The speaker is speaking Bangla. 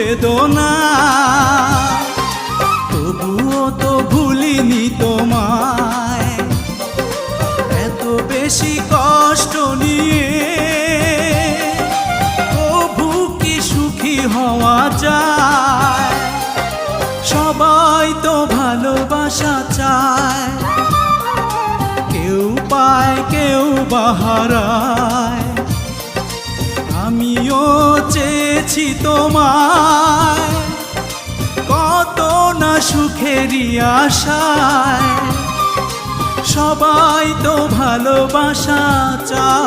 বেদনা, তবুও তো ভুলিনি তোমায়। এত বেশি কষ্ট নিয়ে তবু কি সুখী হওয়া যায়? সবাই তো ভালোবাসা চায়, কেউ পায় কেউ বাহারায়। আমিও চেয়েছি তোমায়, কত না সুখেরই আশায়। সবাই তো ভালোবাসা চায়।